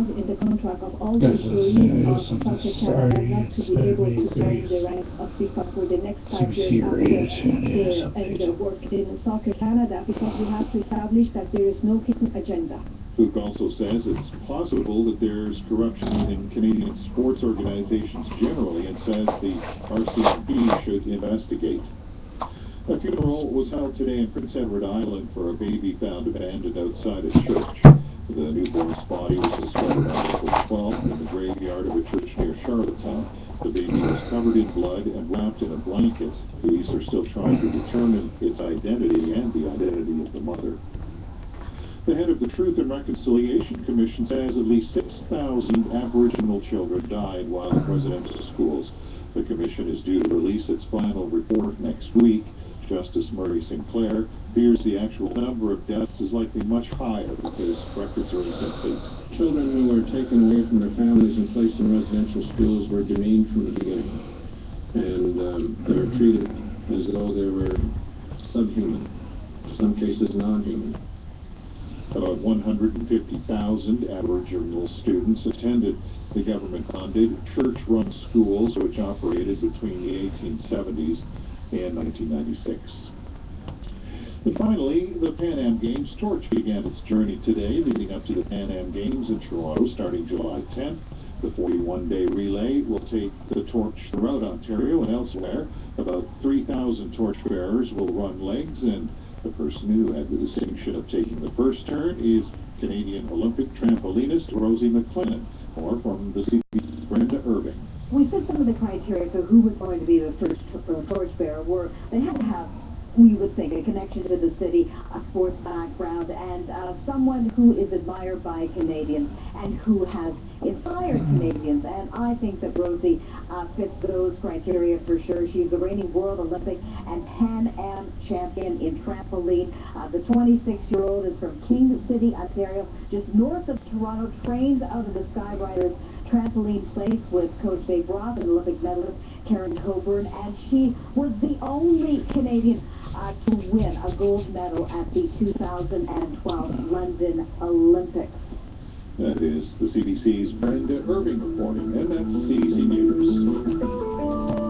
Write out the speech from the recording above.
in the contract of all the employees of Soccer Canada not to be able to join the ranks of FIFA for the next 5 years after their work in Soccer Canada, because we have to establish that there is no hidden agenda. Luke also says it's possible that there's corruption in Canadian sports organizations generally, and says the RCMP should investigate. A funeral was held today in Prince Edward Island for a baby found abandoned outside a church. The newborn's body was discovered on April 12th in the graveyard of a church near Charlottetown. The baby was covered in blood and wrapped in a blanket. Police are still trying to determine its identity and the identity of the mother. The head of the Truth and Reconciliation Commission says at least 6,000 Aboriginal children died while in residential schools. The commission is due to release its final report next week. Justice Murray Sinclair fears the actual number of deaths is likely much higher because records are incomplete. Children who were taken away from their families and placed in residential schools were demeaned from the beginning, and they were treated as though they were subhuman, in some cases non-human. About 150,000 Aboriginal students attended the government-funded church-run schools which operated between the 1870s and 1996. And finally, the Pan Am Games torch began its journey today, leading up to the Pan Am Games in Toronto starting July 10th. The 41-day relay will take the torch throughout Ontario and elsewhere. About 3,000 torchbearers will run legs, and the person who had the distinction of taking the first turn is Canadian Olympic trampolinist Rosie McLennan. More from the CBC's Brenda Irving. We said some of the criteria for who was going to be the first torchbearer were they had to have, we would think, a connection to the city, a sports background, and someone who is admired by Canadians and who has inspired Canadians. And I think that Rosie fits those criteria for sure. She's the reigning World Olympic and Pan Am champion in trampoline. The 26-year-old is from King City, Ontario, just north of Toronto, trained out of the Skywriters trampoline place with Coach Dave Roth and Olympic medalist Karen Coburn, and she was the only Canadian to win a gold medal at the 2012 London Olympics. That is the CBC's Brenda Irving reporting, and that's CBC News.